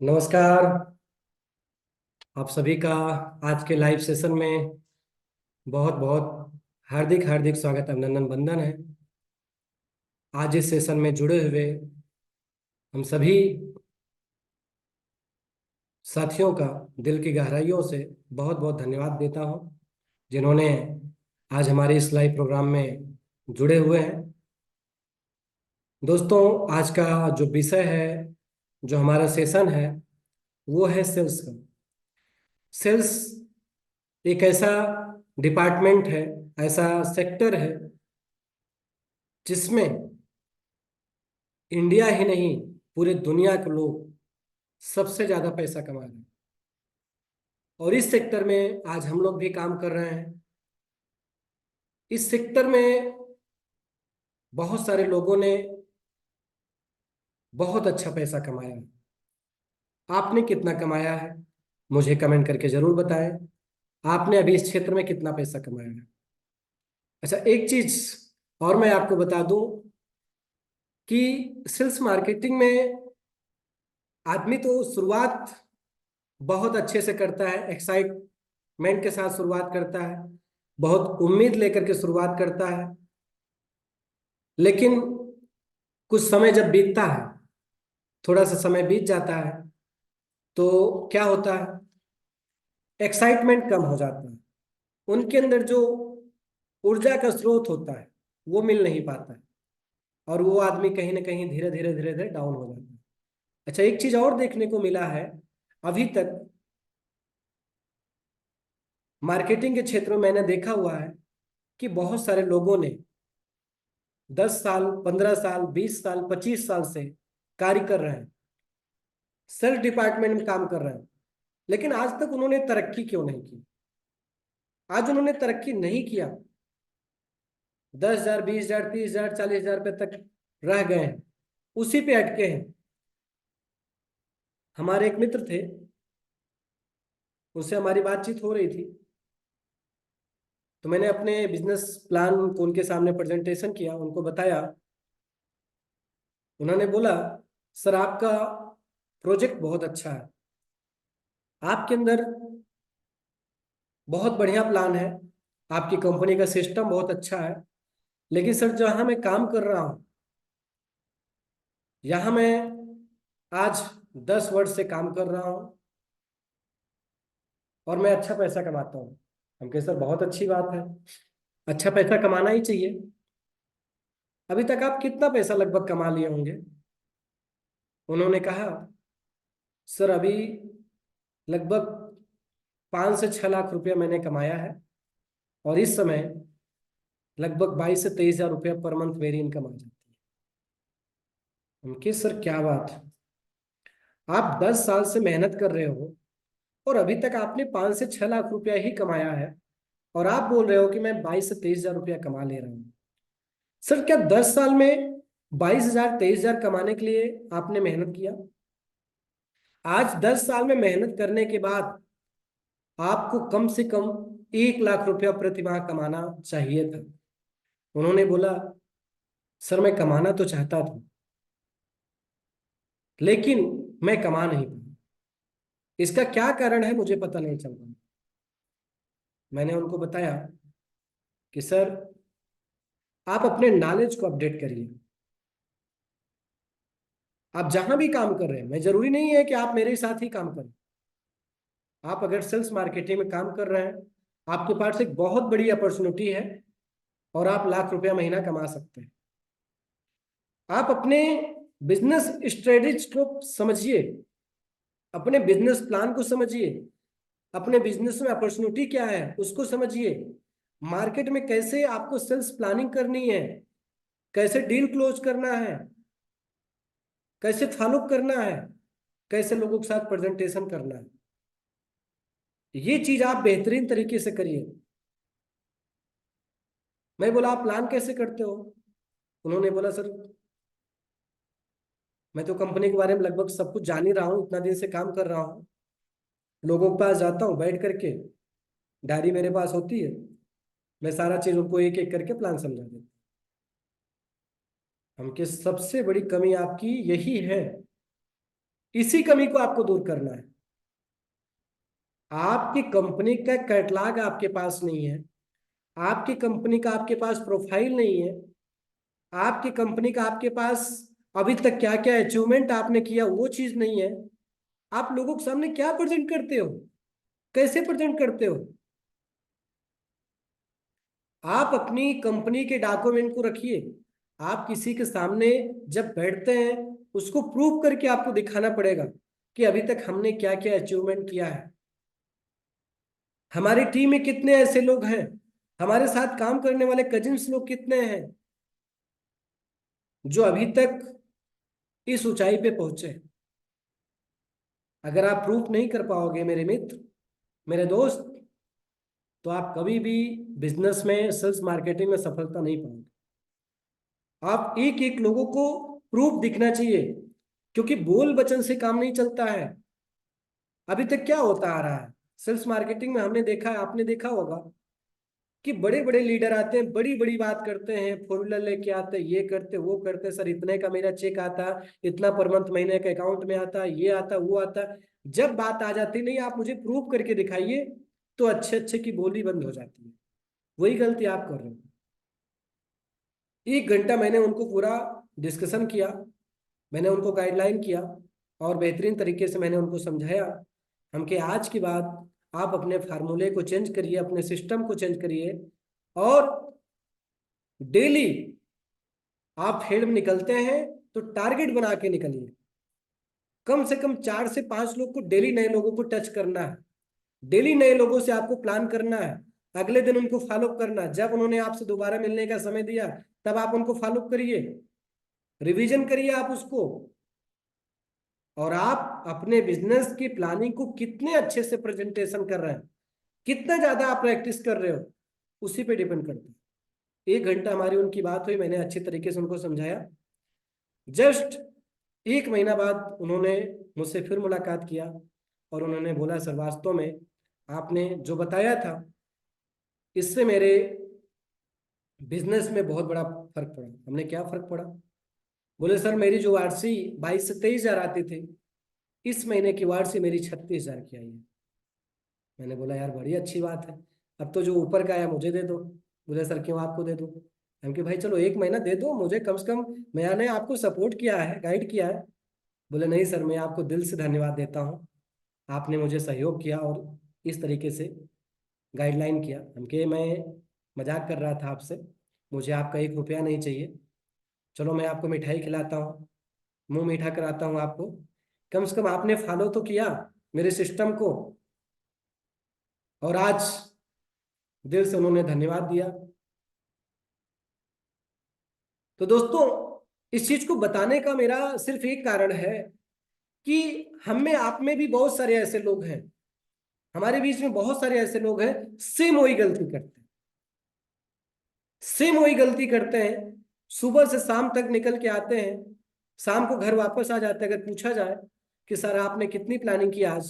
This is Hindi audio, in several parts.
नमस्कार। आप सभी का आज के लाइव सेशन में बहुत बहुत हार्दिक हार्दिक स्वागत अभिनंदन बंदन है। आज इस सेशन में जुड़े हुए हम सभी साथियों का दिल की गहराइयों से बहुत बहुत धन्यवाद देता हूं, जिन्होंने आज हमारे इस लाइव प्रोग्राम में जुड़े हुए हैं। दोस्तों, आज का जो विषय है, जो हमारा सेशन है, वो है सेल्स का। सेल्स एक ऐसा डिपार्टमेंट है, ऐसा सेक्टर है जिसमें इंडिया ही नहीं, पूरे दुनिया के लोग सबसे ज्यादा पैसा कमा रहे हैं। और इस सेक्टर में आज हम लोग भी काम कर रहे हैं। इस सेक्टर में बहुत सारे लोगों ने बहुत अच्छा पैसा कमाया है। आपने कितना कमाया है, मुझे कमेंट करके जरूर बताएं। आपने अभी इस क्षेत्र में कितना पैसा कमाया है। अच्छा, एक चीज और मैं आपको बता दूं कि सेल्स मार्केटिंग में आदमी तो शुरुआत बहुत अच्छे से करता है, एक्साइटमेंट के साथ शुरुआत करता है, बहुत उम्मीद लेकर के शुरुआत करता है। लेकिन कुछ समय जब बीतता है, थोड़ा सा समय बीत जाता है, तो क्या होता है, एक्साइटमेंट कम हो जाता है। उनके अंदर जो ऊर्जा का स्रोत होता है वो मिल नहीं पाता है, और वो आदमी कहीं ना कहीं धीरे धीरे धीरे धीरे डाउन हो जाता है। अच्छा, एक चीज और देखने को मिला है अभी तक मार्केटिंग के क्षेत्र में, मैंने देखा हुआ है कि बहुत सारे लोगों ने 10 साल, 15 साल, 20 साल, 25 साल से कार्य कर रहे हैं, सेल्स डिपार्टमेंट में काम कर रहे हैं, लेकिन आज तक उन्होंने तरक्की क्यों नहीं की। आज उन्होंने तरक्की नहीं किया, 10,000, 20,000, 30,000, 40,000 रुपये तक रह गए हैं, उसी पे अटके हैं। हमारे एक मित्र थे, उनसे हमारी बातचीत हो रही थी, तो मैंने अपने बिजनेस प्लान को उनके सामने प्रेजेंटेशन किया, उनको बताया। उन्होंने बोला, सर आपका प्रोजेक्ट बहुत अच्छा है, आपके अंदर बहुत बढ़िया प्लान है, आपकी कंपनी का सिस्टम बहुत अच्छा है, लेकिन सर जहाँ मैं काम कर रहा हूँ, यहाँ मैं आज 10 वर्ष से काम कर रहा हूँ और मैं अच्छा पैसा कमाता हूँ। हम कहे सर बहुत अच्छी बात है, अच्छा पैसा कमाना ही चाहिए। अभी तक आप कितना पैसा लगभग कमा लिए होंगे। उन्होंने कहा, सर अभी लगभग 5 से 6 लाख रुपया मैंने कमाया है, और इस समय लगभग 22 से 23 हजार रुपया पर मंथ मेरी इनकम आ जाती है। उनके सर क्या बात है, आप 10 साल से मेहनत कर रहे हो और अभी तक आपने 5 से 6 लाख रुपया ही कमाया है, और आप बोल रहे हो कि मैं 22 से 23 हजार रुपया कमा ले रहा हूँ। सर क्या 10 साल में 22 हजार 23 हजार कमाने के लिए आपने मेहनत किया? आज 10 साल में मेहनत करने के बाद आपको कम से कम 1 लाख रुपया प्रति माह कमाना चाहिए था। उन्होंने बोला, सर मैं कमाना तो चाहता था, लेकिन मैं कमा नहीं पाया। इसका क्या कारण है मुझे पता नहीं चल रहा। मैंने उनको बताया कि सर आप अपने नॉलेज को अपडेट करिए। आप जहां भी काम कर रहे हैं, मैं जरूरी नहीं है कि आप मेरे साथ ही काम करें। आप अगर सेल्स मार्केटिंग में काम कर रहे हैं, आपके पास एक बहुत बड़ी अपॉर्चुनिटी है, और आप लाख रुपया महीना कमा सकते हैं। आप अपने बिजनेस स्ट्रेटेजी को समझिए, अपने बिजनेस प्लान को समझिए, अपने बिजनेस में अपॉर्चुनिटी क्या है उसको समझिए, मार्केट में कैसे आपको सेल्स प्लानिंग करनी है, कैसे डील क्लोज करना है, कैसे फॉलो करना है, कैसे लोगों के साथ प्रेजेंटेशन करना है। ये चीज आप बेहतरीन तरीके से करिए। मैं बोला, आप प्लान कैसे करते हो? उन्होंने बोला, सर मैं तो कंपनी के बारे में लगभग सब कुछ जान ही रहा हूँ, इतना दिन से काम कर रहा हूँ, लोगों के पास जाता हूँ बैठ करके, डायरी मेरे पास होती है, मैं सारा चीज उनको एक एक करके प्लान समझा देता हूँ। हमके सबसे बड़ी कमी आपकी यही है, इसी कमी को आपको दूर करना है। आपकी कंपनी का कैटलॉग आपके पास नहीं है, आपकी कंपनी का आपके पास प्रोफाइल नहीं है, आपकी कंपनी का आपके पास अभी तक क्या क्या अचीवमेंट आपने किया वो चीज नहीं है। आप लोगों के सामने क्या प्रेजेंट करते हो, कैसे प्रेजेंट करते हो? आप अपनी कंपनी के डॉक्यूमेंट को रखिए। आप किसी के सामने जब बैठते हैं उसको प्रूव करके आपको दिखाना पड़ेगा कि अभी तक हमने क्या क्या अचीवमेंट किया है। हमारी टीम में कितने ऐसे लोग हैं, हमारे साथ काम करने वाले कजिन्स लोग कितने हैं जो अभी तक इस ऊंचाई पे पहुंचे। अगर आप प्रूफ नहीं कर पाओगे मेरे मित्र, मेरे दोस्त, तो आप कभी भी बिजनेस में, सेल्स मार्केटिंग में सफलता नहीं पाओगे। आप एक एक लोगों को प्रूफ दिखना चाहिए, क्योंकि बोल वचन से काम नहीं चलता है। अभी तक क्या होता आ रहा है सेल्स मार्केटिंग में, हमने देखा है, आपने देखा होगा कि बड़े बड़े लीडर आते हैं, बड़ी बड़ी बात करते हैं, फॉर्मूला लेके आते हैं, ये करते वो करते, सर इतने का मेरा चेक आता, इतना पर मंथ महीने का अकाउंट में आता, ये आता वो आता। जब बात आ जाती नहीं आप मुझे प्रूफ करके दिखाइए, तो अच्छे अच्छे की बोली बंद हो जाती है। वही गलती आप कर रहे हो। 1 घंटा मैंने उनको पूरा डिस्कशन किया, मैंने उनको गाइडलाइन किया और बेहतरीन तरीके से मैंने उनको समझाया हम कि आज की बात आप अपने फार्मूले को चेंज करिए, अपने सिस्टम को चेंज करिए, और डेली आप फील्ड में निकलते हैं तो टारगेट बना के निकलिए। कम से कम 4 से 5 लोग को डेली, नए लोगों को टच करना है। डेली नए लोगों से आपको प्लान करना है, अगले दिन उनको फॉलो करना है। जब उन्होंने आपसे दोबारा मिलने का समय दिया तब आप उनको फॉलो करिए, रिवीजन करिए आप उसको। और आप अपने बिजनेस की प्लानिंग को कितने अच्छे से प्रेजेंटेशन कर रहे हैं, कितना ज्यादा आप प्रैक्टिस कर रहे हो, उसी पे डिपेंड करता है। 1 घंटा हमारी उनकी बात हुई, मैंने अच्छी तरीके से उनको समझाया। जस्ट 1 महीना बाद उन्होंने मुझसे फिर मुलाकात किया और उन्होंने बोला सर वास्तव में आपने जो बताया था इससे मेरे बिजनेस में बहुत बड़ा फर्क पड़ा। हमने क्या फर्क पड़ा? बोले सर मेरी जो वार्षी 22 से 23 हजार आती थी, इस महीने की वार्षी मेरी 36 हजार की आई है। मैंने बोला यार बड़ी अच्छी बात है, अब तो जो ऊपर का है मुझे दे दो। बोले सर क्यों आपको दे दो? हम कि भाई चलो 1 महीना दे दो मुझे कम से कम, मैंने आपको सपोर्ट किया है, गाइड किया है। बोले नहीं सर मैं आपको दिल से धन्यवाद देता हूँ, आपने मुझे सहयोग किया और इस तरीके से गाइडलाइन किया। हम कि मैं मजाक कर रहा था आपसे, मुझे आपका 1 रुपया नहीं चाहिए, चलो मैं आपको मिठाई खिलाता हूँ, मुंह मीठा कराता हूँ आपको, कम से कम आपने फॉलो तो किया मेरे सिस्टम को। और आज दिल से उन्होंने धन्यवाद दिया। तो दोस्तों इस चीज को बताने का मेरा सिर्फ एक कारण है कि हम में आप में भी बहुत सारे ऐसे लोग हैं, हमारे बीच में बहुत सारे ऐसे लोग हैं सेम वही गलती करते हैं, सेम वही गलती करते हैं। सुबह से शाम तक निकल के आते हैं, शाम को घर वापस आ जाते हैं। अगर पूछा जाए कि सर आपने कितनी प्लानिंग की आज,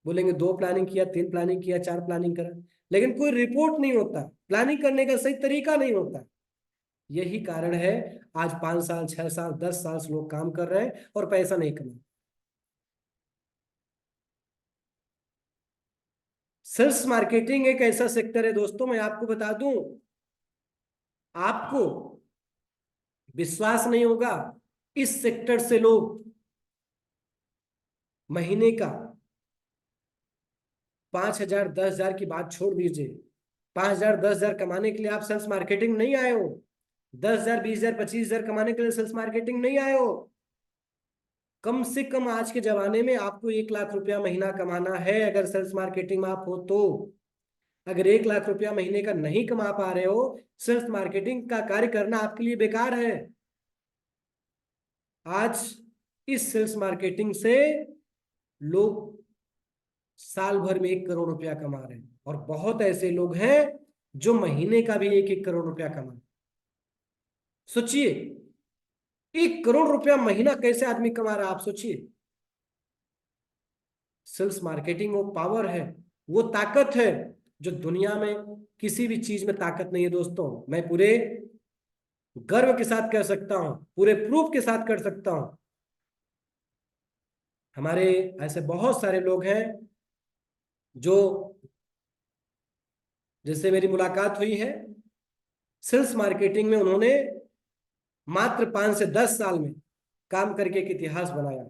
बोलेंगे 2 प्लानिंग किया, 3 प्लानिंग किया, 4 प्लानिंग करा, लेकिन कोई रिपोर्ट नहीं होता, प्लानिंग करने का सही तरीका नहीं होता। यही कारण है आज 5 साल 6 साल 10 साल से लोग काम कर रहे हैं और पैसा नहीं कमा। सेल्स मार्केटिंग एक ऐसा सेक्टर है दोस्तों, मैं आपको बता दूं, आपको विश्वास नहीं होगा, इस सेक्टर से लोग महीने का 5 हजार 10 हजार की बात छोड़ दीजिए, 5 हजार 10 हजार कमाने के लिए आप सेल्स मार्केटिंग नहीं आए हो, 10 हजार 20 हजार 25 हजार कमाने के लिए सेल्स मार्केटिंग नहीं आए हो। कम से कम आज के जमाने में आपको 1 लाख रुपया महीना कमाना है अगर सेल्स मार्केटिंग में आप हो तो। अगर 1 लाख रुपया महीने का नहीं कमा पा रहे हो, सेल्स मार्केटिंग का कार्य करना आपके लिए बेकार है। आज इस सेल्स मार्केटिंग से लोग साल भर में 1 करोड़ रुपया कमा रहे हैं, और बहुत ऐसे लोग हैं जो महीने का भी 1-1 करोड़ रुपया कमा रहे हैं। सोचिए 1 करोड़ रुपया महीना कैसे आदमी कमा रहा है, आप सोचिए। सेल्स मार्केटिंग वो पावर है, वो ताकत है जो दुनिया में किसी भी चीज में ताकत नहीं है दोस्तों। मैं पूरे गर्व के साथ कह सकता हूं, पूरे प्रूफ के साथ कर सकता हूं। हमारे ऐसे बहुत सारे लोग हैं जो, जिससे मेरी मुलाकात हुई है, सेल्स मार्केटिंग में उन्होंने मात्र 5 से 10 साल में काम करके एक इतिहास बनाया।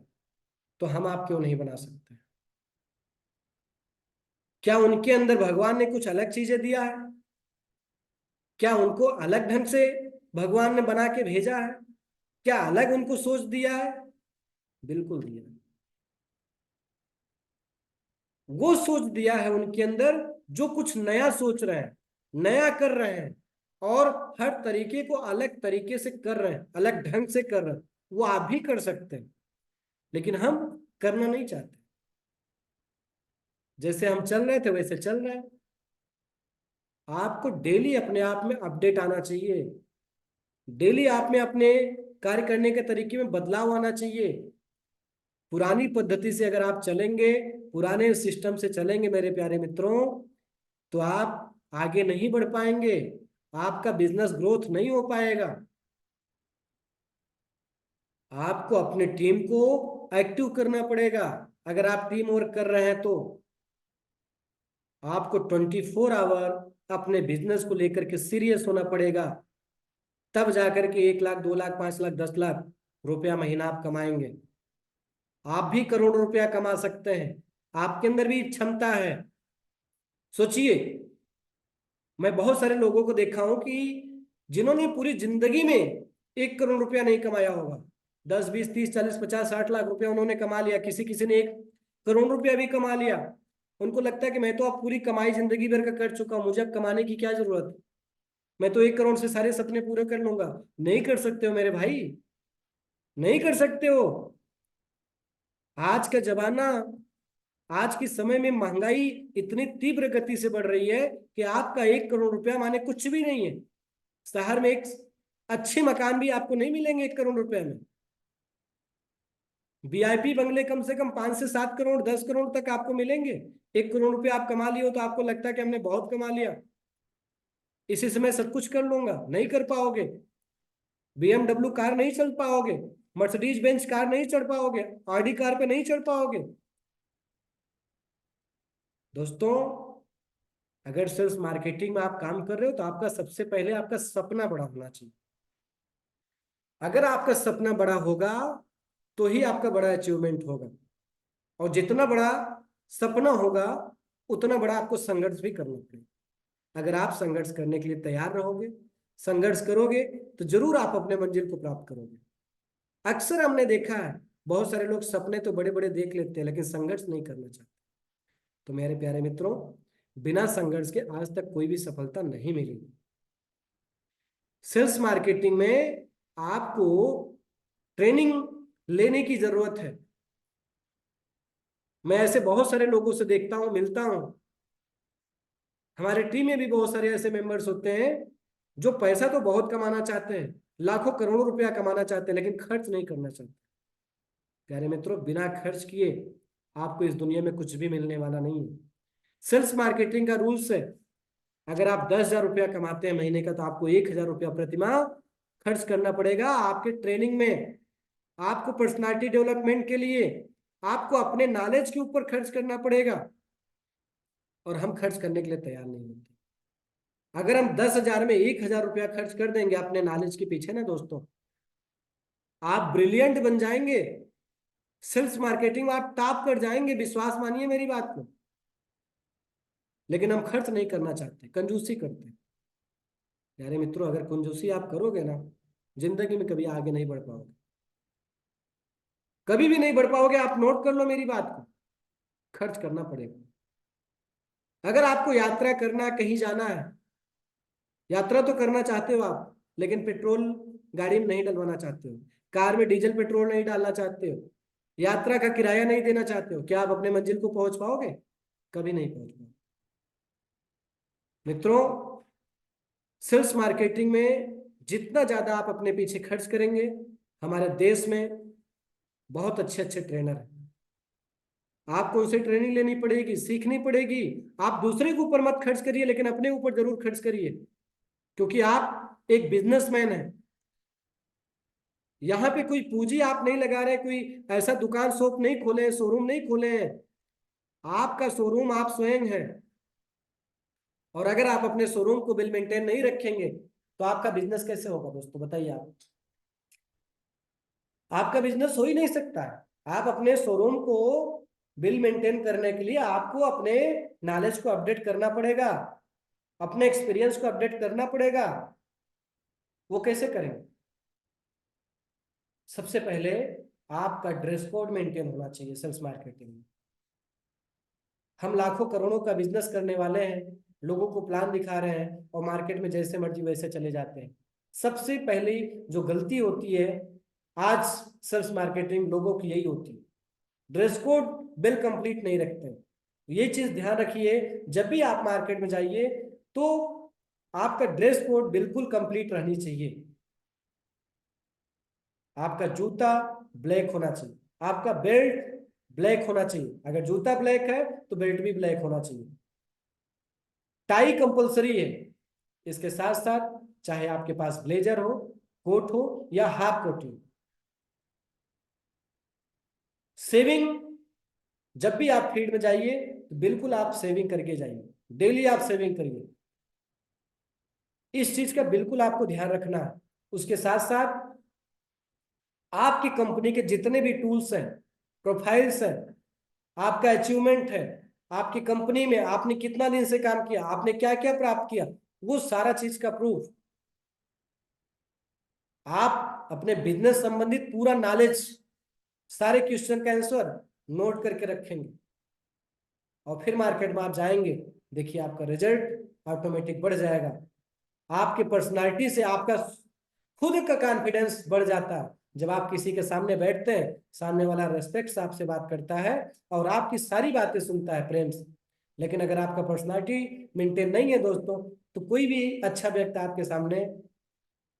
तो हम आप क्यों नहीं बना सकते? क्या उनके अंदर भगवान ने कुछ अलग चीजें दिया है? क्या उनको अलग ढंग से भगवान ने बना के भेजा है? क्या अलग उनको सोच दिया है? बिल्कुल दिया है। वो सोच दिया है उनके अंदर, जो कुछ नया सोच रहे हैं, नया कर रहे हैं, और हर तरीके को अलग तरीके से कर रहे हैं, अलग ढंग से कर रहे हैं, वो आप भी कर सकते हैं, लेकिन हम करना नहीं चाहते। जैसे हम चल रहे थे वैसे चल रहे हैं। आपको डेली अपने आप में अपडेट आना चाहिए। डेली आप में अपने कार्य करने के तरीके में बदलाव आना चाहिए। पुरानी पद्धति से अगर आप चलेंगे, पुराने सिस्टम से चलेंगे मेरे प्यारे मित्रों, तो आप आगे नहीं बढ़ पाएंगे, आपका बिजनेस ग्रोथ नहीं हो पाएगा। आपको अपने टीम को एक्टिव करना पड़ेगा। अगर आप टीम वर्क कर रहे हैं तो आपको 24 आवर अपने बिजनेस को लेकर के सीरियस होना पड़ेगा। तब जाकर के 1 लाख, 2 लाख, 5 लाख, 10 लाख रुपया महीना आप कमाएंगे। आप भी करोड़ों रुपया कमा सकते हैं। आपके अंदर भी क्षमता है। सोचिए, मैं बहुत सारे लोगों को देखा हूं कि जिन्होंने पूरी जिंदगी में 1 करोड़ रुपया नहीं कमाया होगा, 10, 20, 30, 40, 50, 60 लाख रुपया उन्होंने कमा लिया, किसी किसी ने 1 करोड़ रुपया भी कमा लिया। उनको लगता है कि मैं तो अब पूरी कमाई जिंदगी भर का कर चुका हूं, मुझे अब कमाने की क्या जरूरत है, मैं तो 1 करोड़ से सारे सपने पूरे कर लूंगा। नहीं कर सकते हो मेरे भाई, नहीं कर सकते हो। आज का जमाना, आज के समय में महंगाई इतनी तीव्र गति से बढ़ रही है कि आपका 1 करोड़ रुपया माने कुछ भी नहीं है। शहर में एक अच्छे मकान भी आपको नहीं मिलेंगे 1 करोड़ रुपए में। वीआईपी बंगले कम से कम 5 से 7 करोड़, 10 करोड़ तक आपको मिलेंगे। 1 करोड़ रुपया आप कमा लिए हो तो आपको लगता है कि हमने बहुत कमा लिया, इसी से मैं सब कुछ कर लूंगा। नहीं कर पाओगे। बीएमडब्ल्यू कार नहीं चल पाओगे, मर्सिडीज बेंच कार नहीं चढ़ पाओगे, आरडी कार पे नहीं चढ़ पाओगे। दोस्तों, अगर सेल्स मार्केटिंग में आप काम कर रहे हो तो आपका सबसे पहले आपका सपना बड़ा होना चाहिए। अगर आपका सपना बड़ा होगा तो ही आपका बड़ा अचीवमेंट होगा, और जितना बड़ा सपना होगा उतना बड़ा आपको संघर्ष भी करना पड़ेगा। अगर आप संघर्ष करने के लिए तैयार रहोगे, संघर्ष करोगे, तो जरूर आप अपने मंजिल को प्राप्त करोगे। अक्सर हमने देखा है, बहुत सारे लोग सपने तो बड़े बड़े देख लेते हैं लेकिन संघर्ष नहीं करना चाहते। तो मेरे प्यारे मित्रों, बिना संघर्ष के आज तक कोई भी सफलता नहीं मिलेगी। सेल्स मार्केटिंग में आपको ट्रेनिंग लेने की जरूरत है। मैं ऐसे बहुत सारे लोगों से देखता हूं, मिलता हूं। हमारे टीम में भी बहुत सारे ऐसे मेंबर्स होते हैं जो पैसा तो बहुत कमाना चाहते हैं, लाखों करोड़ों रुपया कमाना चाहते हैं, लेकिन खर्च नहीं करना चाहते। प्यारे मित्रों, बिना खर्च किए आपको इस दुनिया में कुछ भी मिलने वाला नहीं है। सेल्स मार्केटिंग का रूल्स है, अगर आप 10,000 रुपया कमाते हैं महीने का, तो आपको 1,000 रुपया प्रतिमाह खर्च करना पड़ेगा आपके ट्रेनिंग में, आपको पर्सनालिटी डेवलपमेंट के लिए, आपको अपने नॉलेज के ऊपर खर्च करना पड़ेगा। और हम खर्च करने के लिए तैयार नहीं होते। अगर हम 10,000 में 1,000 रुपया खर्च कर देंगे अपने नॉलेज के पीछे ना दोस्तों, आप ब्रिलियंट बन जाएंगे। सेल्स मार्केटिंग में आप टॉप कर जाएंगे, विश्वास मानिए मेरी बात को। लेकिन हम खर्च नहीं करना चाहते, कंजूसी करते हैं। यारे मित्रों, अगर कंजूसी आप करोगे ना, जिंदगी में कभी आगे नहीं बढ़ पाओगे, कभी भी नहीं बढ़ पाओगे। आप नोट कर लो मेरी बात को, खर्च करना पड़ेगा। अगर आपको यात्रा करना, कहीं जाना है, यात्रा तो करना चाहते हो आप, लेकिन पेट्रोल गाड़ी में नहीं डलवाना चाहते हो, कार में डीजल पेट्रोल नहीं डालना चाहते हो, यात्रा का किराया नहीं देना चाहते हो, क्या आप अपने मंजिल को पहुंच पाओगे? कभी नहीं पहुंच पाओगे। मित्रों, सेल्स मार्केटिंग में जितना ज्यादा आप अपने पीछे खर्च करेंगे, हमारे देश में बहुत अच्छे अच्छे ट्रेनर हैं, आपको उनसे ट्रेनिंग लेनी पड़ेगी, सीखनी पड़ेगी। आप दूसरे के ऊपर मत खर्च करिए, लेकिन अपने ऊपर जरूर खर्च करिए, क्योंकि आप एक बिजनेसमैन हैं। यहाँ पे कोई पूंजी आप नहीं लगा रहे, कोई ऐसा दुकान शॉप नहीं खोले, शोरूम नहीं खोले हैं। आपका शोरूम आप स्वयं है। और अगर आप अपने शोरूम को बिल मेंटेन नहीं रखेंगे तो आपका बिजनेस कैसे होगा दोस्तों, बताइए आप। आपका बिजनेस हो ही नहीं सकता है। आप अपने शोरूम को बिल मेंटेन करने के लिए आपको अपने नॉलेज को अपडेट करना पड़ेगा, अपने एक्सपीरियंस को अपडेट करना पड़ेगा। वो कैसे करेंगे? सबसे पहले आपका ड्रेस कोड मेंटेन होना चाहिए सेल्स मार्केटिंग में। हम लाखों करोड़ों का बिजनेस करने वाले हैं, लोगों को प्लान दिखा रहे हैं और मार्केट में जैसे मर्जी वैसे चले जाते हैं। सबसे पहली जो गलती होती है आज सेल्स मार्केटिंग लोगों की यही होती है, ड्रेस कोड बिल कंप्लीट नहीं रखते। ये चीज ध्यान रखिए, जब भी आप मार्केट में जाइए तो आपका ड्रेस कोड बिल्कुल कंप्लीट रहनी चाहिए। आपका जूता ब्लैक होना चाहिए, आपका बेल्ट ब्लैक होना चाहिए, अगर जूता ब्लैक है तो बेल्ट भी ब्लैक होना चाहिए। टाई कंपलसरी है। इसके साथ साथ चाहे आपके पास ब्लेजर हो, कोट हो या हाफ कोट हो। सेविंग, जब भी आप फील्ड में जाइए तो बिल्कुल आप सेविंग करके जाइए, डेली आप सेविंग करिए। इस चीज का बिल्कुल आपको ध्यान रखना है। उसके साथ साथ आपकी कंपनी के जितने भी टूल्स हैं, प्रोफाइल्स हैं, आपका अचीवमेंट है, आपकी कंपनी में आपने कितना दिन से काम किया, आपने क्या क्या प्राप्त किया, वो सारा चीज का प्रूफ आप अपने बिजनेस संबंधित पूरा नॉलेज, सारे क्वेश्चन का आंसर नोट करके रखेंगे और फिर मार्केट में आप जाएंगे, देखिए आपका रिजल्ट ऑटोमेटिक बढ़ जाएगा। आपकी पर्सनालिटी से आपका खुद का कॉन्फिडेंस बढ़ जाता है। जब आप किसी के सामने बैठते हैं, सामने वाला रेस्पेक्ट से आपसे बात करता है और आपकी सारी बातें सुनता है प्रेम से। लेकिन अगर आपका पर्सनालिटी मेंटेन नहीं है दोस्तों, तो कोई भी अच्छा व्यक्ति आपके सामने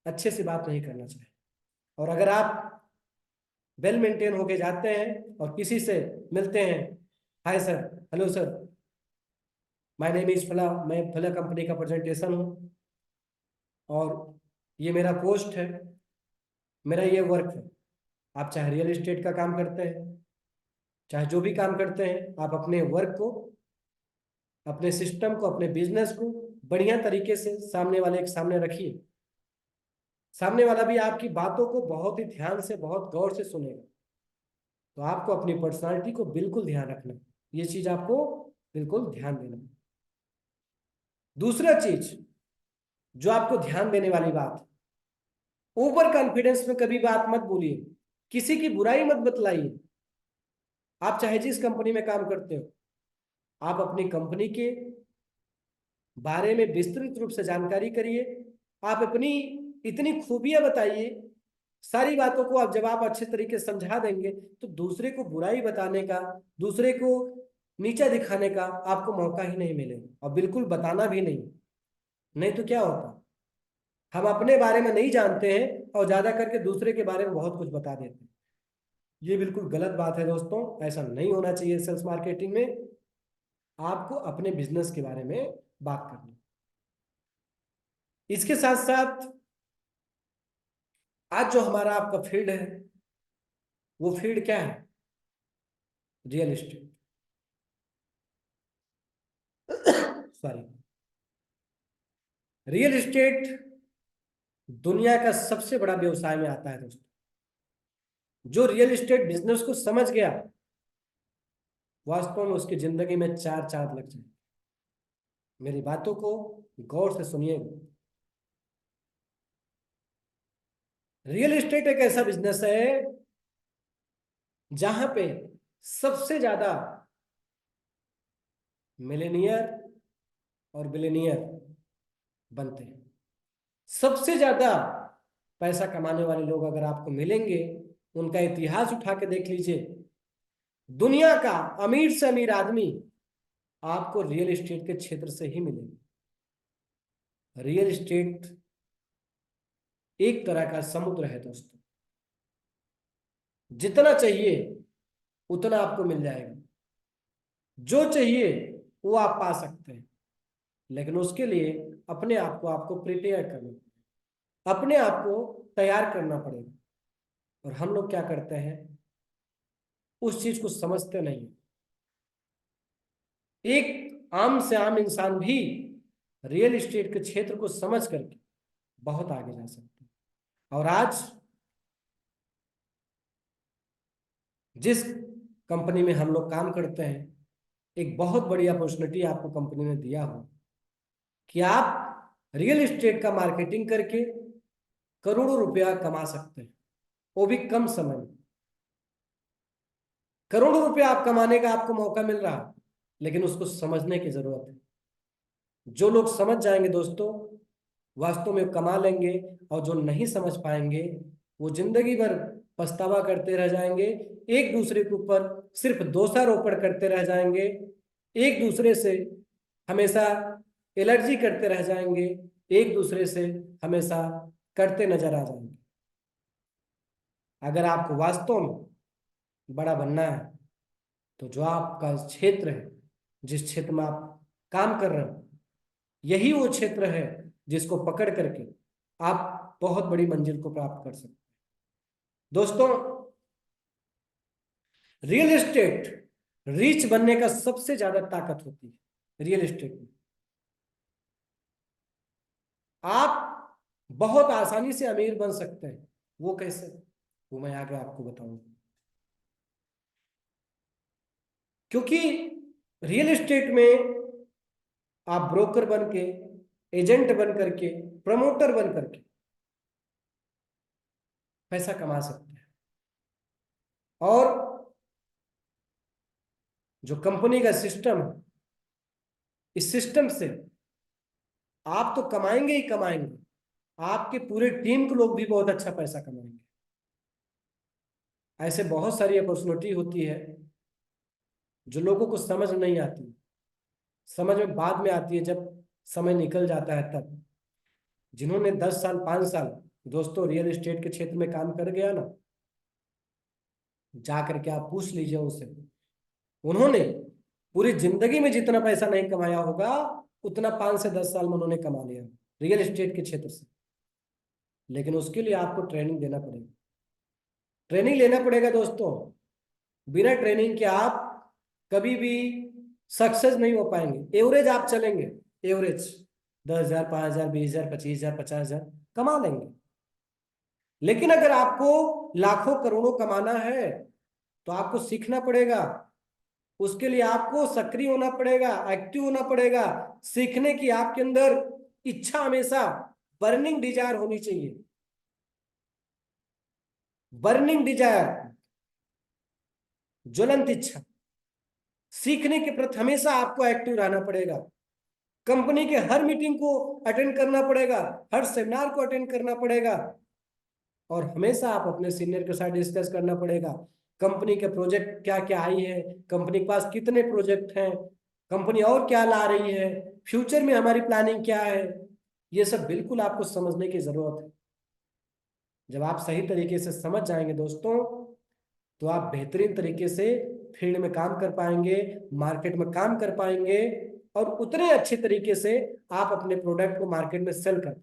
अच्छे से बात नहीं करना चाहिए। और अगर आप वेल मेंटेन होके जाते हैं और किसी से मिलते हैं, hi sir, hello sir, my name is फला, मैं फला कंपनी का प्रेजेंटेशन हूँ और ये मेरा पोस्ट है, मेरा ये वर्क है। आप चाहे रियल एस्टेट का काम करते हैं, चाहे जो भी काम करते हैं, आप अपने वर्क को, अपने सिस्टम को, अपने बिजनेस को बढ़िया तरीके से सामने वाले के सामने रखिए। सामने वाला भी आपकी बातों को बहुत ही ध्यान से, बहुत गौर से सुनेगा। तो आपको अपनी पर्सनालिटी को बिल्कुल ध्यान रखना है, ये चीज आपको बिल्कुल ध्यान देना है। दूसरा चीज जो आपको ध्यान देने वाली बात, ओवर कॉन्फिडेंस में कभी बात मत बोलिए, किसी की बुराई मत बतलाइए। आप चाहे जिस कंपनी में काम करते हो, आप अपनी कंपनी के बारे में विस्तृत रूप से जानकारी करिए। आप अपनी इतनी खूबियां बताइए, सारी बातों को आप जब आप अच्छे तरीके से समझा देंगे तो दूसरे को बुराई बताने का, दूसरे को नीचा दिखाने का आपको मौका ही नहीं मिलेगा, और बिल्कुल बताना भी नहीं। नहीं तो क्या होता, हम अपने बारे में नहीं जानते हैं और ज्यादा करके दूसरे के बारे में बहुत कुछ बता देते हैं। ये बिल्कुल गलत बात है दोस्तों, ऐसा नहीं होना चाहिए। सेल्स मार्केटिंग में आपको अपने बिजनेस के बारे में बात करनी। इसके साथ साथ आज जो हमारा आपका फील्ड है, वो फील्ड क्या है? Real estate. Sorry, real estate दुनिया का सबसे बड़ा व्यवसाय में आता है दोस्तों। जो रियल एस्टेट बिजनेस को समझ गया, वास्तव में उसकी जिंदगी में चार चांद लग जाए। मेरी बातों को गौर से सुनिएगा। रियल एस्टेट एक ऐसा बिजनेस है जहां पे सबसे ज्यादा मिलेनियर और बिलेनियर बनते हैं। सबसे ज्यादा पैसा कमाने वाले लोग अगर आपको मिलेंगे, उनका इतिहास उठा के देख लीजिए, दुनिया का अमीर से अमीर आदमी आपको रियल एस्टेट के क्षेत्र से ही मिलेंगे। रियल एस्टेट एक तरह का समुद्र है दोस्तों, जितना चाहिए उतना आपको मिल जाएगा, जो चाहिए वो आप पा सकते हैं। लेकिन उसके लिए अपने आप को आपको प्रिपेयर करना, अपने आप को तैयार करना पड़ेगा। और हम लोग क्या करते हैं, उस चीज को समझते नहीं। एक आम से आम इंसान भी रियल एस्टेट के क्षेत्र को समझ करके बहुत आगे जा सकते हैं। और आज जिस कंपनी में हम लोग काम करते हैं, एक बहुत बड़ी अपॉर्चुनिटी आपको कंपनी ने दिया हो कि आप रियल एस्टेट का मार्केटिंग करके करोड़ों रुपया कमा सकते हैं, वो भी कम समय में। करोड़ों रुपया आप कमाने का आपको मौका मिल रहा है, लेकिन उसको समझने की जरूरत है। जो लोग समझ जाएंगे दोस्तों, वास्तव में कमा लेंगे, और जो नहीं समझ पाएंगे वो जिंदगी भर पछतावा करते रह जाएंगे, एक दूसरे के ऊपर सिर्फ दोषारोपण करते रह जाएंगे, एक दूसरे से हमेशा एलर्जी करते रह जाएंगे, एक दूसरे से हमेशा करते नजर आ जाएंगे। अगर आपको वास्तव में बड़ा बनना है, तो जो आपका क्षेत्र है, जिस क्षेत्र में आप काम कर रहे हो, यही वो क्षेत्र है जिसको पकड़ करके आप बहुत बड़ी मंजिल को प्राप्त कर सकते हैं। दोस्तों, रियल एस्टेट रिच बनने का सबसे ज्यादा ताकत होती है रियल एस्टेट में। आप बहुत आसानी से अमीर बन सकते हैं। वो कैसे, वो मैं आगे आपको बताऊंगा। क्योंकि रियल एस्टेट में आप ब्रोकर बन के, एजेंट बन करके, प्रमोटर बन करके पैसा कमा सकते हैं। और जो कंपनी का सिस्टम है, इस सिस्टम से आप तो कमाएंगे ही कमाएंगे, आपके पूरे टीम के लोग भी बहुत अच्छा पैसा कमाएंगे। ऐसे बहुत सारी अपॉर्चुनिटी होती है जो लोगों को समझ नहीं आती, समझ में बाद में आती है जब समय निकल जाता है तब। जिन्होंने 10 साल 5 साल दोस्तों रियल एस्टेट के क्षेत्र में काम कर गया ना, जा करके आप पूछ लीजिए उनसे, उन्होंने पूरी जिंदगी में जितना पैसा नहीं कमाया होगा, उतना 5 से 10 साल में उन्होंने कमा लिया रियल एस्टेट के क्षेत्र से। लेकिन उसके लिए आपको ट्रेनिंग देना पड़ेगा, ट्रेनिंग लेना पड़ेगा दोस्तों। बिना ट्रेनिंग के आप कभी भी सक्सेस नहीं हो पाएंगे। एवरेज आप चलेंगे, एवरेज 10,000 5,000 20,000 25,000 50,000 कमा लेंगे। लेकिन अगर आपको लाखों करोड़ों कमाना है, तो आपको सीखना पड़ेगा। उसके लिए आपको सक्रिय होना पड़ेगा, एक्टिव होना पड़ेगा। सीखने की आपके अंदर इच्छा हमेशा बर्निंग डिजायर होनी चाहिए। बर्निंग डिजायर, ज्वलंत इच्छा। सीखने के प्रति हमेशा आपको एक्टिव रहना पड़ेगा। कंपनी के हर मीटिंग को अटेंड करना पड़ेगा, हर सेमिनार को अटेंड करना पड़ेगा, और हमेशा आप अपने सीनियर के साथ डिस्कस करना पड़ेगा। कंपनी के प्रोजेक्ट क्या क्या आई है, कंपनी के पास कितने प्रोजेक्ट हैं, कंपनी और क्या ला रही है, फ्यूचर में हमारी प्लानिंग क्या है, ये सब बिल्कुल आपको समझने की जरूरत है। जब आप सही तरीके से समझ जाएंगे दोस्तों, तो आप बेहतरीन तरीके से फील्ड में काम कर पाएंगे, मार्केट में काम कर पाएंगे, और उतने अच्छे तरीके से आप अपने प्रोडक्ट को मार्केट में सेल कर।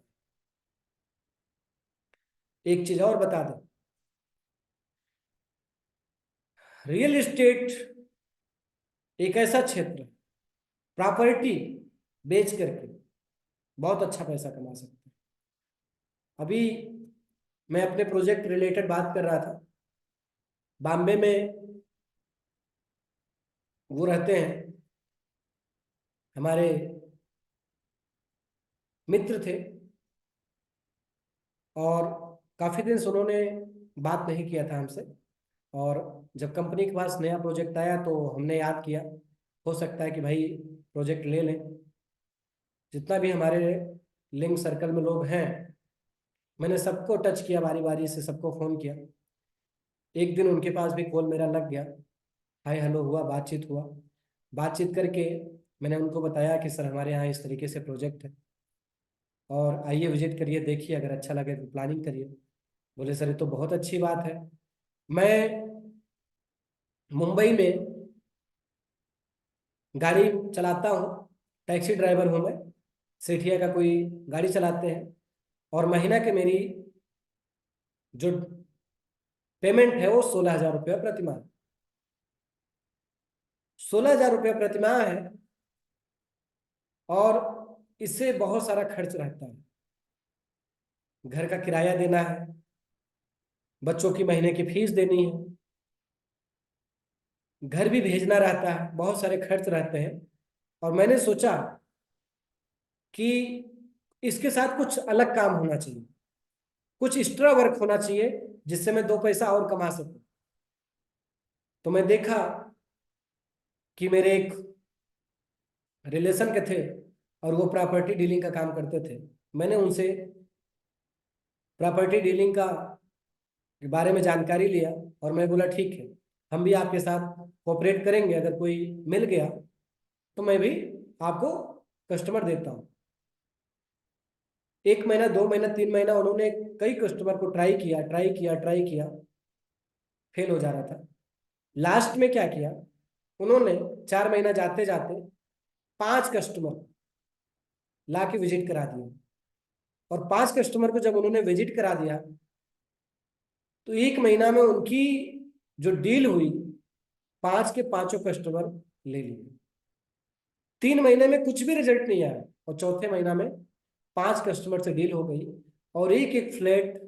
एक चीज और बता दें, रियल एस्टेट एक ऐसा क्षेत्र है, प्रॉपर्टी बेच करके बहुत अच्छा पैसा कमा सकते हैं। अभी मैं अपने प्रोजेक्ट रिलेटेड बात कर रहा था। बॉम्बे में वो रहते हैं, हमारे मित्र थे, और काफी दिन से उन्होंने बात नहीं किया था हमसे। और जब कंपनी के पास नया प्रोजेक्ट आया तो हमने याद किया, हो सकता है कि भाई प्रोजेक्ट ले लें। जितना भी हमारे लिंक सर्कल में लोग हैं, मैंने सबको टच किया, बारी बारी से सबको फ़ोन किया। एक दिन उनके पास भी कॉल मेरा लग गया, हाय हेलो हुआ, बातचीत हुआ। बातचीत करके मैंने उनको बताया कि सर हमारे यहाँ इस तरीके से प्रोजेक्ट है, और आइए विजिट करिए, देखिए, अगर अच्छा लगे तो प्लानिंग करिए। बोले सर ये तो बहुत अच्छी बात है। मैं मुंबई में गाड़ी चलाता हूँ, टैक्सी ड्राइवर हूँ मैं। सेठिया का कोई गाड़ी चलाते हैं, और महीना के मेरी जो पेमेंट है वो 16,000 रुपया प्रतिमाह। 16,000 रुपया प्रतिमाह है, और इससे बहुत सारा खर्च रहता है। घर का किराया देना है, बच्चों की महीने की फीस देनी है, घर भी भेजना रहता है, बहुत सारे खर्च रहते हैं। और मैंने सोचा कि इसके साथ कुछ अलग काम होना चाहिए, कुछ एक्स्ट्रा वर्क होना चाहिए, जिससे मैं दो पैसा और कमा सकूं। तो मैं देखा कि मेरे एक रिलेशन के थे, और वो प्रॉपर्टी डीलिंग का काम करते थे। मैंने उनसे प्रॉपर्टी डीलिंग का के बारे में जानकारी लिया, और मैं बोला ठीक है, हम भी आपके साथ कोऑपरेट करेंगे, अगर कोई मिल गया तो मैं भी आपको कस्टमर देता हूँ। 1 महीना, 2 महीना, 3 महीना उन्होंने कई कस्टमर को ट्राई किया, ट्राई किया, ट्राई किया, फेल हो जा रहा था। लास्ट में क्या किया, उन्होंने 4 महीना जाते जाते 5 कस्टमर ला के विजिट करा दिया। और 5 कस्टमर को जब उन्होंने विजिट करा दिया, तो 1 महीना में उनकी जो डील हुई, 5 के 5 कस्टमर ले लिए। 3 महीने में कुछ भी रिजल्ट नहीं आया, और चौथे महीना में 5 कस्टमर से डील हो गई, और एक एक फ्लैट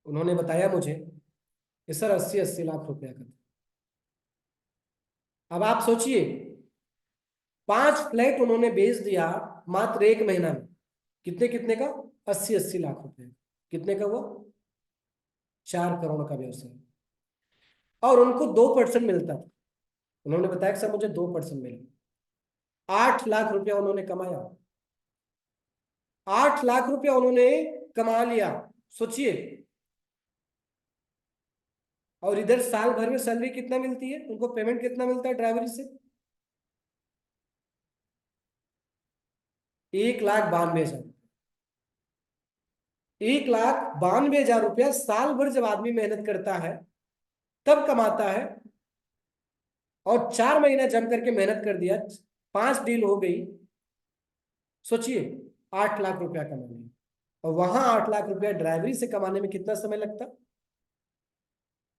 उन्होंने बताया मुझे कि सर 80-80 लाख रुपया का था। अब आप सोचिए, 5 फ्लैट उन्होंने बेच दिया मात्र 1 महीना में। कितने कितने का? 80-80 लाख रुपए। कितने का हुआ? 4 करोड़ का व्यवसाय। और उनको 2% मिलता था। उन्होंने बताया कि सर मुझे 2% मिला। 8 लाख रुपया उन्होंने कमाया। 8 लाख रुपया उन्होंने कमा लिया, सोचिए। और इधर साल भर में सैलरी कितना मिलती है उनको, पेमेंट कितना मिलता है ड्राइवरी से? 1,92,000। 1,92,000 रुपया साल भर जब आदमी मेहनत करता है तब कमाता है। और 4 महीना जम करके मेहनत कर दिया, 5 डील हो गई, सोचिए 8 लाख रुपया कमा लिया। और वहां 8 लाख रुपया ड्राइवरी से कमाने में कितना समय लगता?